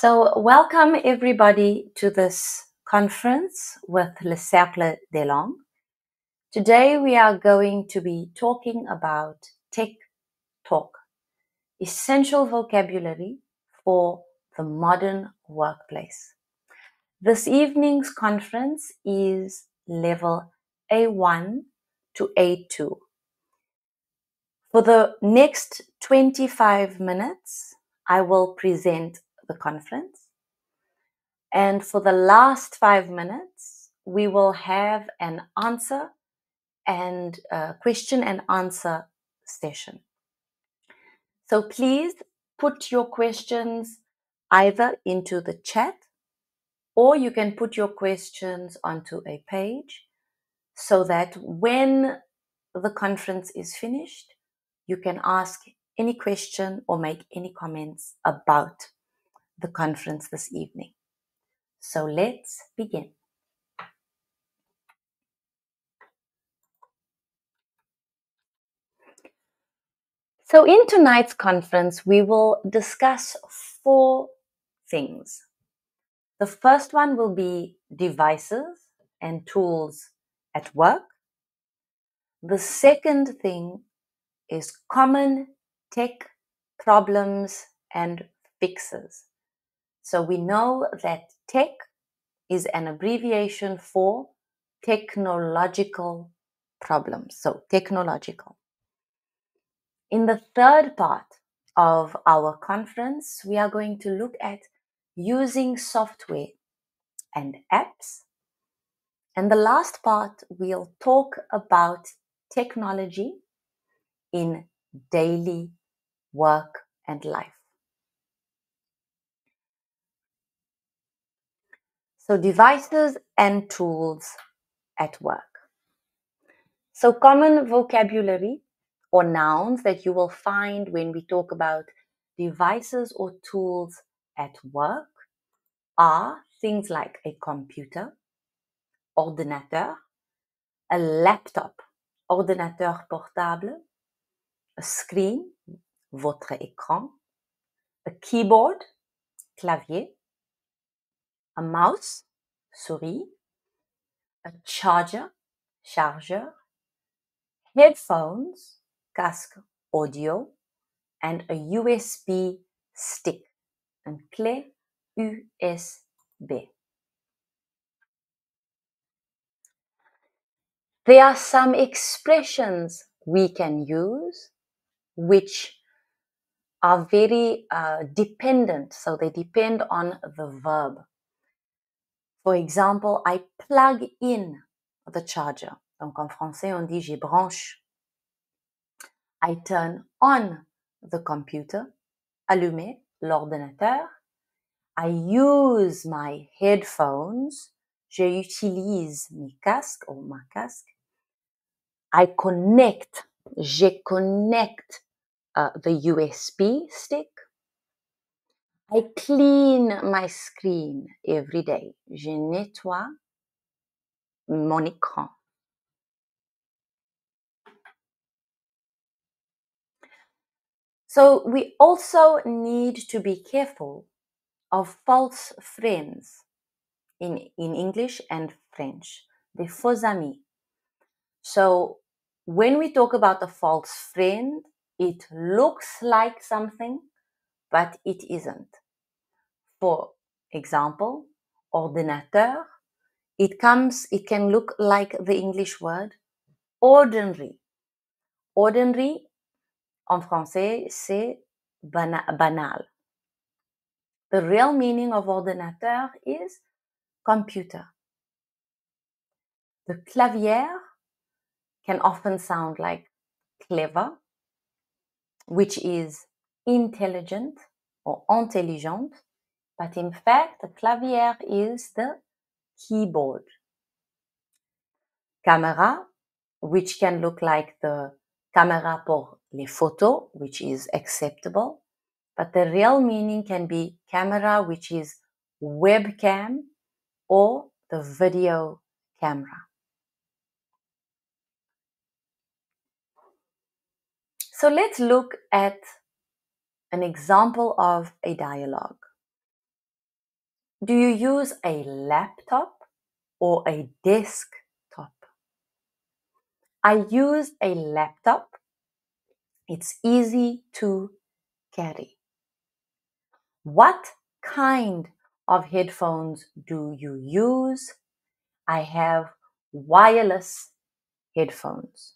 So welcome everybody to this conference with Le Cercle des Langues. Today we are going to be talking about tech talk, essential vocabulary for the modern workplace. This evening's conference is level A1 to A2. For the next 25 minutes, I will present the conference. And for the last 5 minutes, we will have an answer and question and answer session. So please put your questions either into the chat or you can put your questions onto a page so that when the conference is finished, you can ask any question or make any comments about the conference this evening. So let's begin. So in tonight's conference, we will discuss 4 things. The first one will be devices and tools at work. The second thing is common tech problems and fixes. So we know that tech is an abbreviation for technological problems. So technological. In the third part of our conference, we are going to look at using software and apps. And the last part, we'll talk about technology in daily work and life. So devices and tools at work. So common vocabulary or nouns that you will find when we talk about devices or tools at work are things like a computer, ordinateur, a laptop, ordinateur portable, a screen, votre écran, a keyboard, clavier, a mouse, souris, a charger, chargeur, headphones, casque audio, and a USB stick, une clé USB. There are some expressions we can use which are very dependent, so they depend on the verb. For example, I plug in the charger. Donc en français, on dit j'y branche. I turn on the computer, allumer l'ordinateur. I use my headphones. J'utilise mes casques ou ma casque. I connect. Je connecte the USB stick. I clean my screen every day. Je nettoie mon écran. So we also need to be careful of false friends in English and French, des faux amis. So when we talk about a false friend, it looks like something, but it isn't. For example, ordinateur, it can look like the English word ordinary. Ordinary, en français, c'est banal. The real meaning of ordinateur is computer. The clavier can often sound like clever, which is intelligent or intelligent, but in fact, the clavier is the keyboard. Camera, which can look like the caméra pour les photos, which is acceptable, but the real meaning can be camera, which is webcam or the video camera. So let's look at an example of a dialogue. Do you use a laptop or a desktop? I use a laptop. It's easy to carry. What kind of headphones do you use? I have wireless headphones.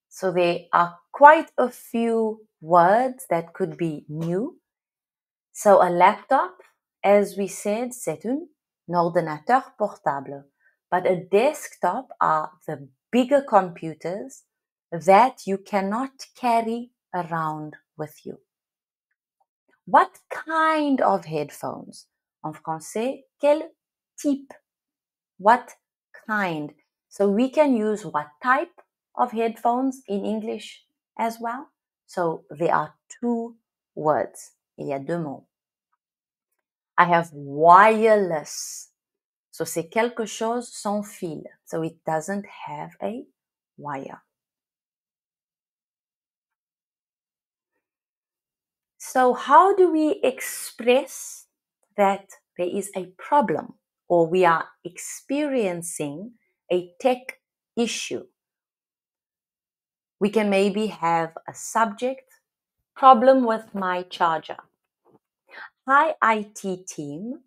So there are quite a few words that could be new. So a laptop, as we said, c'est un ordinateur portable. But a desktop are the bigger computers that you cannot carry around with you. What kind of headphones? En français, quel type? What kind? So we can use what type of headphones in English as well. So there are two words. Il y a deux mots. I have wireless. So c'est quelque chose sans fil. So it doesn't have a wire. So how do we express that there is a problem or we are experiencing a tech issue? We can maybe have a subject, problem with my charger. Hi, IT team.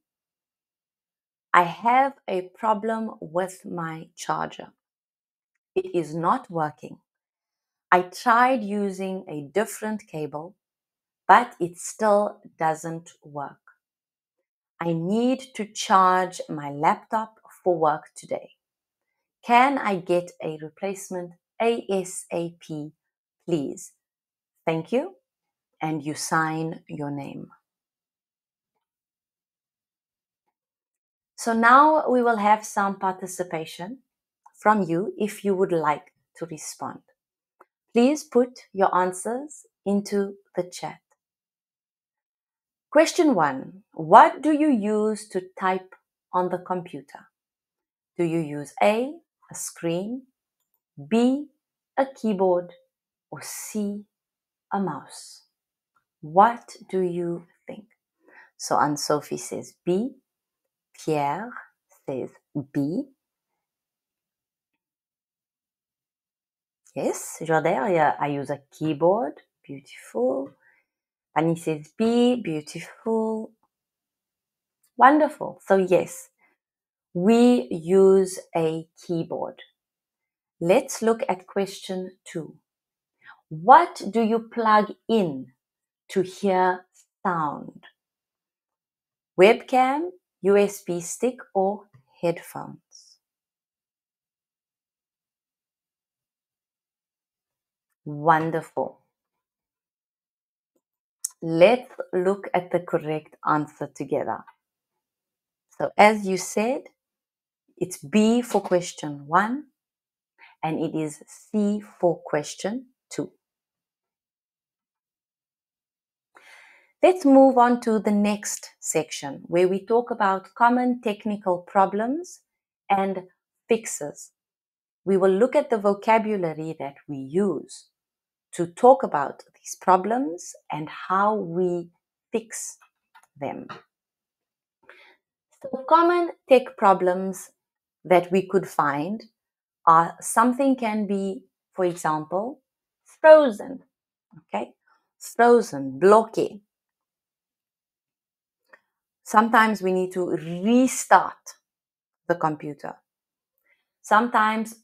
I have a problem with my charger. It is not working. I tried using a different cable, but it still doesn't work. I need to charge my laptop for work today. Can I get a replacement ASAP, please? Thank you. And you sign your name. So now we will have some participation from you if you would like to respond. Please put your answers into the chat. Question 1. What do you use to type on the computer? Do you use A, a screen, B, a keyboard, or C, a mouse? What do you think? So Anne-Sophie says B, Pierre says B. Yes, Jordan, I use a keyboard. Beautiful. Annie says B, beautiful. Wonderful. So yes, we use a keyboard. Let's look at question 2. What do you plug in to hear sound? Webcam, USB stick, or headphones? Wonderful. Let's look at the correct answer together. So as you said, it's B for question 1 and it is C for question 2. Let's move on to the next section where we talk about common technical problems and fixes. We will look at the vocabulary that we use to talk about these problems and how we fix them. So common tech problems that we could find are something can be, for example, frozen, okay? Frozen, bloqué. Sometimes we need to restart the computer. Sometimes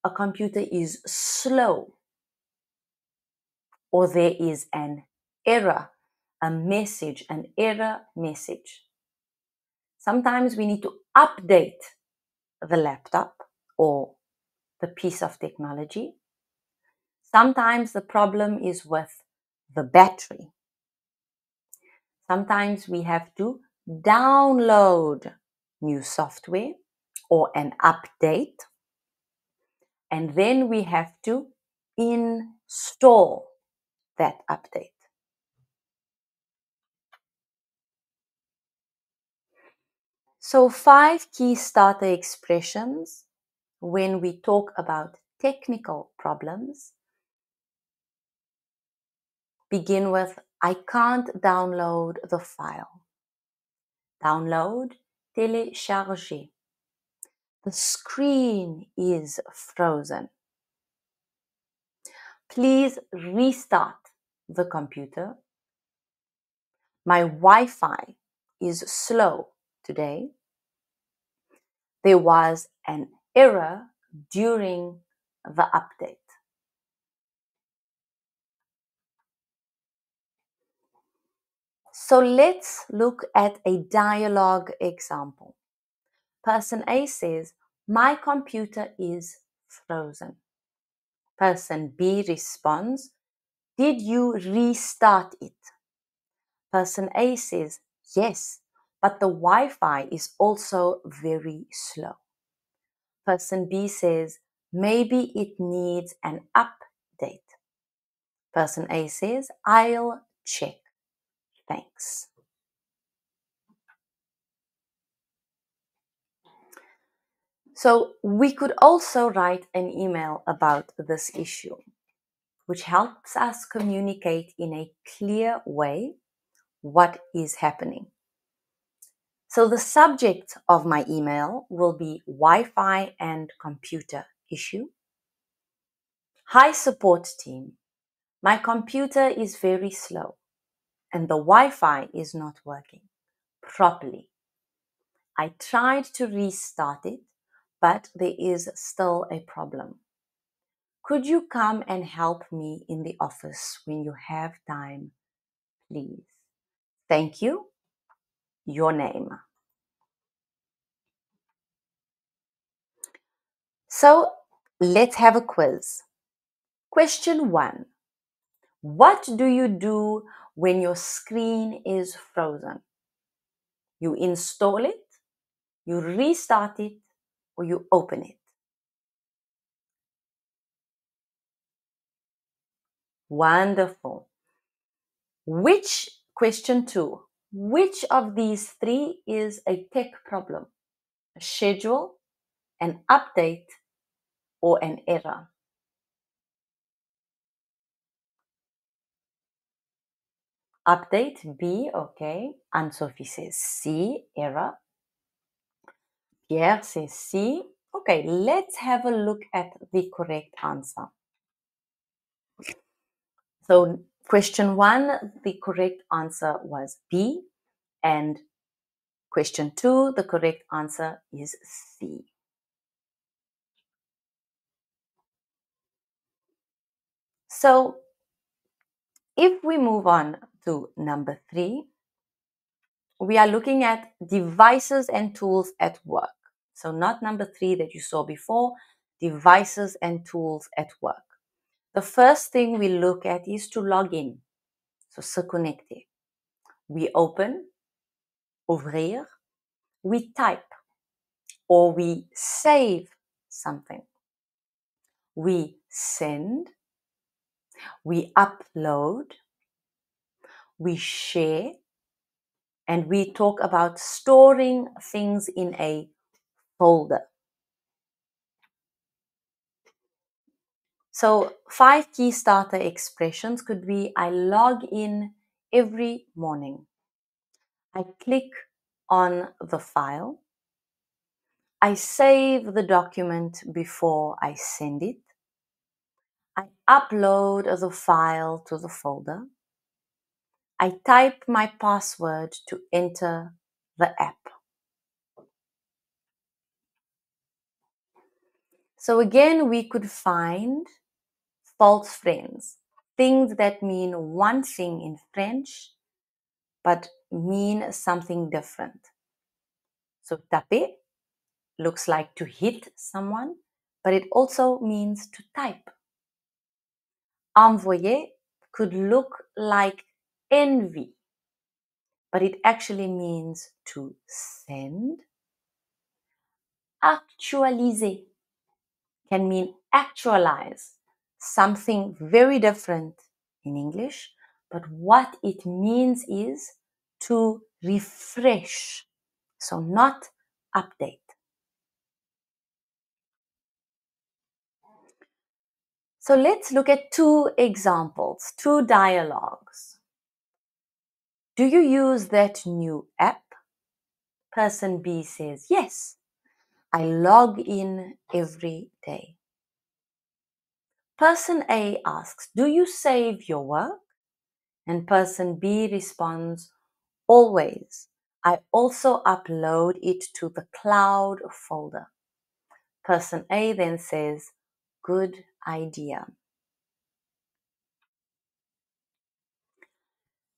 a computer is slow or there is an error, a message, an error message. Sometimes we need to update the laptop or the piece of technology. Sometimes the problem is with the battery. Sometimes we have to download new software or an update. And then we have to install that update. So 5 key starter expressions when we talk about technical problems begin with I can't download the file. Download téléchargé. The screen is frozen. Please restart the computer. My Wi-Fi is slow today. There was an error during the update. So let's look at a dialogue example. Person A says, my computer is frozen. Person B responds, did you restart it? Person A says, yes, but the Wi-Fi is also very slow. Person B says, maybe it needs an update. Person A says, I'll check. Thanks. So we could also write an email about this issue, which helps us communicate in a clear way what is happening. So the subject of my email will be Wi-Fi and computer issue. Hi support team. My computer is very slow and the Wi-Fi is not working properly. I tried to restart it, but there is still a problem. Could you come and help me in the office when you have time, please? Thank you. Your name. So let's have a quiz. Question 1. What do you do when your screen is frozen? You install it, you restart it, or you open it? Wonderful. Question 2. Which of these 3 is a tech problem? A schedule, an update, or an error? Update B, okay. Anne-Sophie says C, error. Pierre says C. Okay, let's have a look at the correct answer. So question 1, the correct answer was B. And question 2, the correct answer is C. So if we move on to number 3, we are looking at devices and tools at work. So not number 3 that you saw before, devices and tools at work. The first thing we look at is to log in. So se connecter. We open, ouvrir, we type, or we save something. We send, we upload, we share, and we talk about storing things in a folder. So 5 key starter expressions could be I log in every morning. I click on the file. I save the document before I send it. I upload the file to the folder. I type my password to enter the app. So again, we could find false friends, things that mean one thing in French, but mean something different. So taper looks like to hit someone, but it also means to type. Envoyer could look like envy, but it actually means to send. Actualiser can mean actualize, something very different in English, but what it means is to refresh, so not update. So let's look at 2 examples, 2 dialogues. Do you use that new app? Person B says, yes, I log in every day. Person A asks, do you save your work? And person B responds, always. I also upload it to the cloud folder. Person A then says, good idea.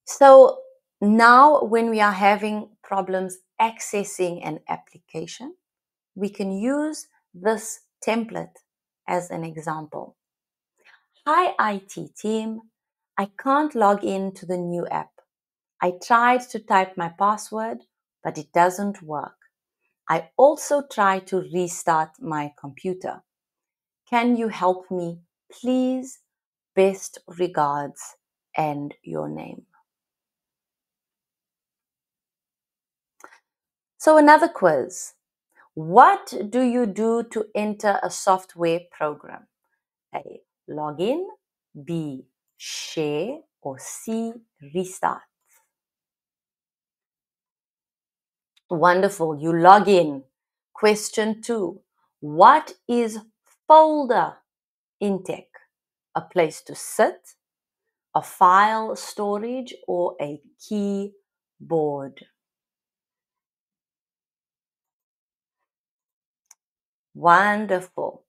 So now when we are having problems accessing an application, we can use this template as an example. Hi IT team, I can't log in to the new app. I tried to type my password, but it doesn't work. I also tried to restart my computer. Can you help me, please? Best regards, and your name. So another quiz. What do you do to enter a software program? A, log in, B, share, or C, restart. Wonderful, you log in. Question 2. What is folder in tech? A place to sit, a file storage, or a keyboard? Wonderful.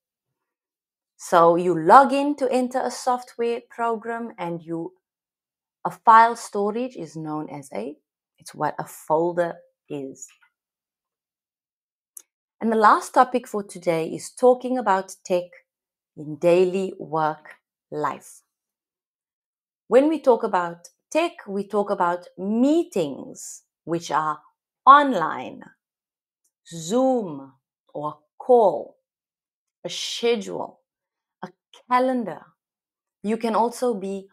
So you log in to enter a software program, and a file storage is known as it's what a folder is. And the last topic for today is talking about tech in daily work life. When we talk about tech, we talk about meetings, which are online, Zoom or call, a schedule, a calendar. You can also be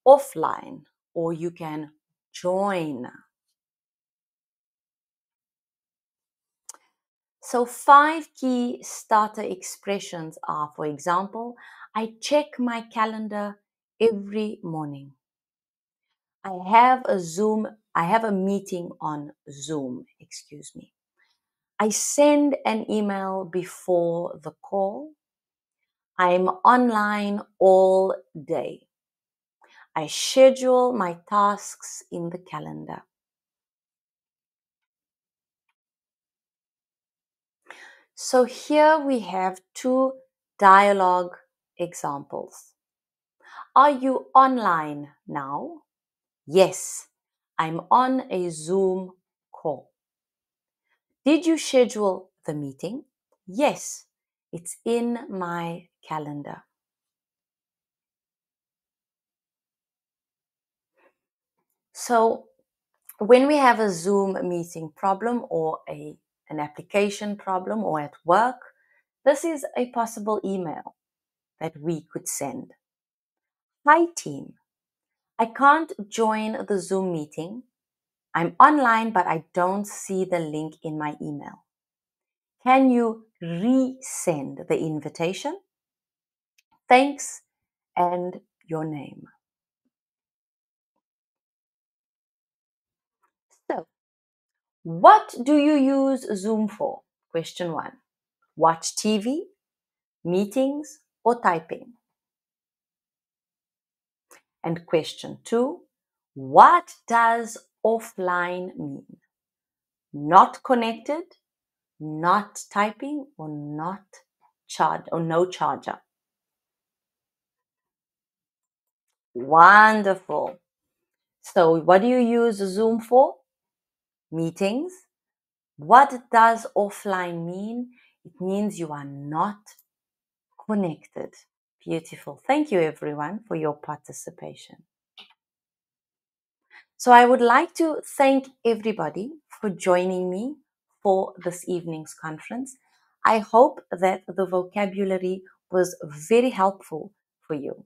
offline or you can join. So 5 key starter expressions are, for example, I check my calendar every morning. I have a meeting on Zoom, I send an email before the call. I'm online all day. I schedule my tasks in the calendar. So here we have 2 dialogue examples. Are you online now? Yes, I'm on a Zoom call. Did you schedule the meeting? Yes, it's in my calendar. So when we have a Zoom meeting problem or an application problem or at work, this is a possible email that we could send. Hi team, I can't join the Zoom meeting. I'm online, but I don't see the link in my email. Can you resend the invitation? Thanks, and your name. So, what do you use Zoom for? Question 1. Watch TV, meetings, or typing? And question 2. What does offline mean? Not connected, not typing, or no charger? Wonderful. So what do you use Zoom for? Meetings. What does offline mean? It means you are not connected. Beautiful. Thank you everyone for your participation. So I would like to thank everybody for joining me for this evening's conference. I hope that the vocabulary was very helpful for you.